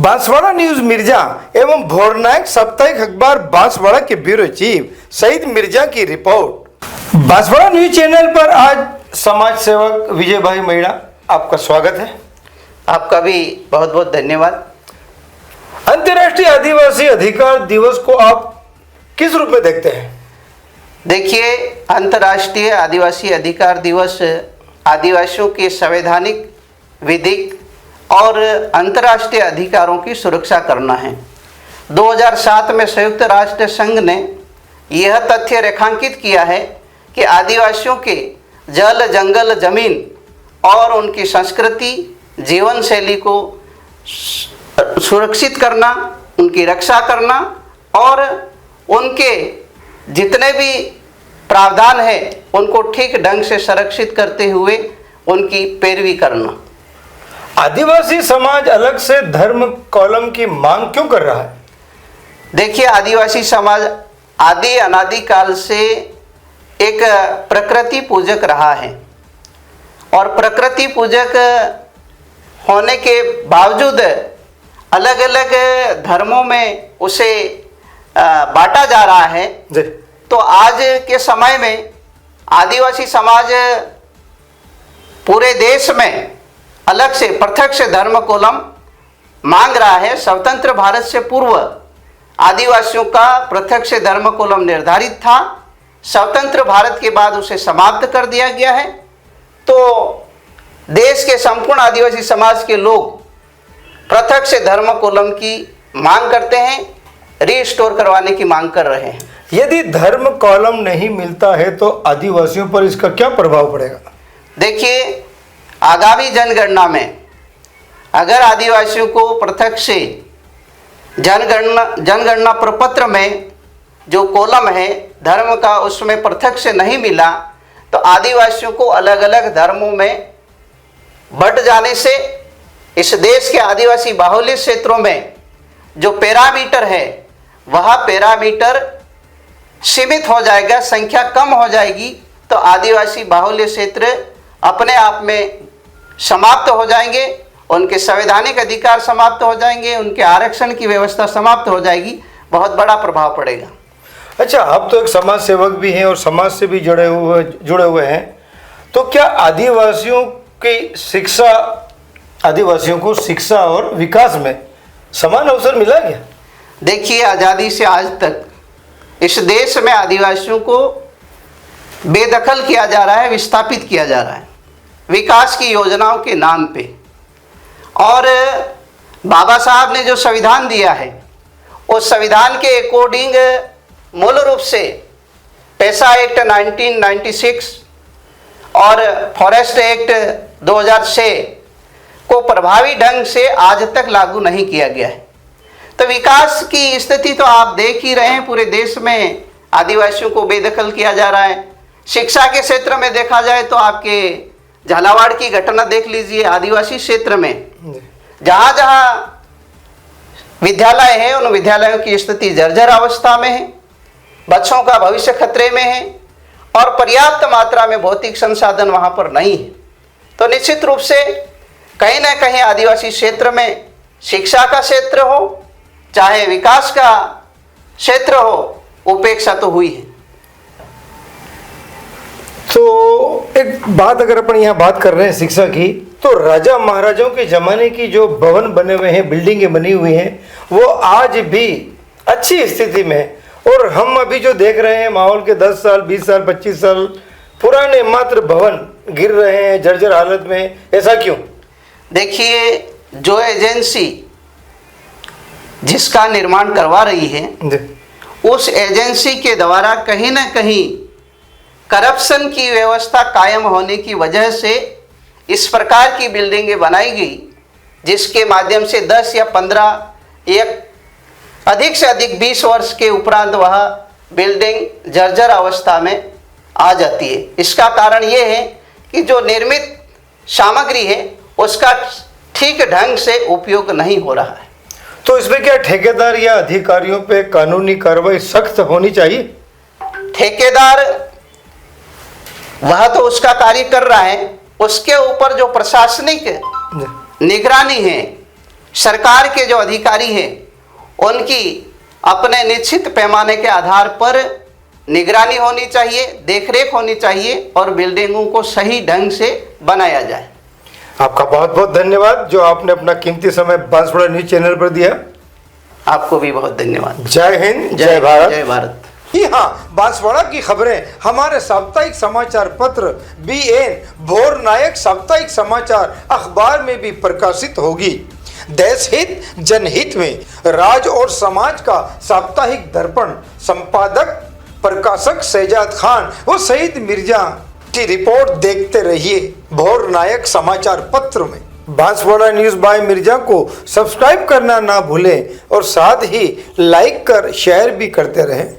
Banswara news Mirza एवं भोरनायक साप्ताहिक अखबार बांसवाड़ा के ब्यूरो चीफ सईद मिर्जा की रिपोर्ट। बांसवाड़ा न्यूज चैनल पर आज समाज सेवक विजय भाई मैड़ा, आपका स्वागत है। आपका भी बहुत बहुत धन्यवाद। अंतर्राष्ट्रीय आदिवासी अधिकार दिवस को आप किस रूप में देखते हैं? देखिए, अंतर्राष्ट्रीय आदिवासी अधिकार दिवस आदिवासियों के संवैधानिक, विधिक और अंतर्राष्ट्रीय अधिकारों की सुरक्षा करना है। 2007 में संयुक्त राष्ट्र संघ ने यह तथ्य रेखांकित किया है कि आदिवासियों के जल, जंगल, जमीन और उनकी संस्कृति, जीवन शैली को सुरक्षित करना, उनकी रक्षा करना और उनके जितने भी प्रावधान है उनको ठीक ढंग से संरक्षित करते हुए उनकी पैरवी करना। आदिवासी समाज अलग से धर्म कॉलम की मांग क्यों कर रहा है? देखिए, आदिवासी समाज आदि अनादि काल से एक प्रकृति पूजक रहा है और प्रकृति पूजक होने के बावजूद अलग अलग धर्मों में उसे बांटा जा रहा है। तो आज के समय में आदिवासी समाज पूरे देश में अलग से पृथक से धर्म कोलम मांग रहा है। स्वतंत्र भारत से पूर्व आदिवासियों का पृथक से धर्म कोलम निर्धारित था। स्वतंत्र भारत के बाद उसे समाप्त कर दिया गया है। तो देश के संपूर्ण आदिवासी समाज के लोग पृथक से धर्म कोलम की मांग करते हैं, रीस्टोर करवाने की मांग कर रहे हैं। यदि धर्म कॉलम नहीं मिलता है तो आदिवासियों पर इसका क्या प्रभाव पड़ेगा? देखिए, आगामी जनगणना में अगर आदिवासियों को पृथक से जनगणना प्रपत्र में जो कॉलम है धर्म का उसमें पृथक से नहीं मिला तो आदिवासियों को अलग अलग धर्मों में बंट जाने से इस देश के आदिवासी बाहुल्य क्षेत्रों में जो पैरामीटर है वह पैरामीटर सीमित हो जाएगा, संख्या कम हो जाएगी। तो आदिवासी बाहुल्य क्षेत्र अपने आप में समाप्त हो जाएंगे, उनके संवैधानिक अधिकार समाप्त हो जाएंगे, उनके आरक्षण की व्यवस्था समाप्त हो जाएगी, बहुत बड़ा प्रभाव पड़ेगा। अच्छा, आप तो एक समाज सेवक भी हैं और समाज से भी जुड़े हुए हैं, तो क्या आदिवासियों को शिक्षा और विकास में समान अवसर मिला क्या? देखिए, आज़ादी से आज तक इस देश में आदिवासियों को बेदखल किया जा रहा है, विस्थापित किया जा रहा है विकास की योजनाओं के नाम पे। और बाबा साहब ने जो संविधान दिया है उस संविधान के अकॉर्डिंग मूल रूप से पैसा एक्ट 1996 और फॉरेस्ट एक्ट 2006 को प्रभावी ढंग से आज तक लागू नहीं किया गया है। तो विकास की स्थिति तो आप देख ही रहे हैं, पूरे देश में आदिवासियों को बेदखल किया जा रहा है। शिक्षा के क्षेत्र में देखा जाए तो आपके झालावाड़ की घटना देख लीजिए। आदिवासी क्षेत्र में जहाँ जहाँ विद्यालय है उन विद्यालयों की स्थिति जर्जर अवस्था में है, बच्चों का भविष्य खतरे में है और पर्याप्त मात्रा में भौतिक संसाधन वहाँ पर नहीं है। तो निश्चित रूप से कहीं ना कहीं आदिवासी क्षेत्र में शिक्षा का क्षेत्र हो चाहे विकास का क्षेत्र हो, उपेक्षा तो हुई है। तो एक बात अगर अपन यहाँ बात कर रहे हैं शिक्षा की, तो राजा महाराजाओं के ज़माने की जो भवन बने हुए हैं, बिल्डिंगें बनी हुई हैं, वो आज भी अच्छी स्थिति में है। और हम अभी जो देख रहे हैं माहौल के 10 साल, 20 साल, 25 साल पुराने मात्र भवन गिर रहे हैं जर्जर हालत में, ऐसा क्यों? देखिए, जो एजेंसी जिसका निर्माण करवा रही है उस एजेंसी के द्वारा कहीं ना कहीं करप्शन की व्यवस्था कायम होने की वजह से इस प्रकार की बिल्डिंगें बनाई गई जिसके माध्यम से 10 या 15 एक अधिक से अधिक 20 वर्ष के उपरांत वह बिल्डिंग जर्जर अवस्था में आ जाती है। इसका कारण ये है कि जो निर्मित सामग्री है उसका ठीक ढंग से उपयोग नहीं हो रहा है। तो इसमें क्या ठेकेदार या अधिकारियों पे कानूनी कार्रवाई सख्त होनी चाहिए? ठेकेदार वह तो उसका कार्य कर रहा है, उसके ऊपर जो प्रशासनिक निगरानी है सरकार के जो अधिकारी हैं उनकी अपने निश्चित पैमाने के आधार पर निगरानी होनी चाहिए, देखरेख होनी चाहिए और बिल्डिंगों को सही ढंग से बनाया जाए। आपका बहुत बहुत धन्यवाद जो आपने अपना कीमती समय बांसवाड़ा न्यूज चैनल पर दिया। आपको भी बहुत धन्यवाद। जय हिंद, जय भारत। जय भारत। जी हाँ, बांसवाड़ा की खबरें हमारे साप्ताहिक समाचार पत्र BN भोर नायक साप्ताहिक समाचार अखबार में भी प्रकाशित होगी। देश हित जनहित में राज और समाज का साप्ताहिक दर्पण संपादक प्रकाशक शहजाद खान व शहीद मिर्जा की रिपोर्ट देखते रहिए भोर नायक समाचार पत्र में। बांसवाड़ा न्यूज बाय मिर्जा को सब्सक्राइब करना ना भूलें और साथ ही लाइक कर शेयर भी करते रहें।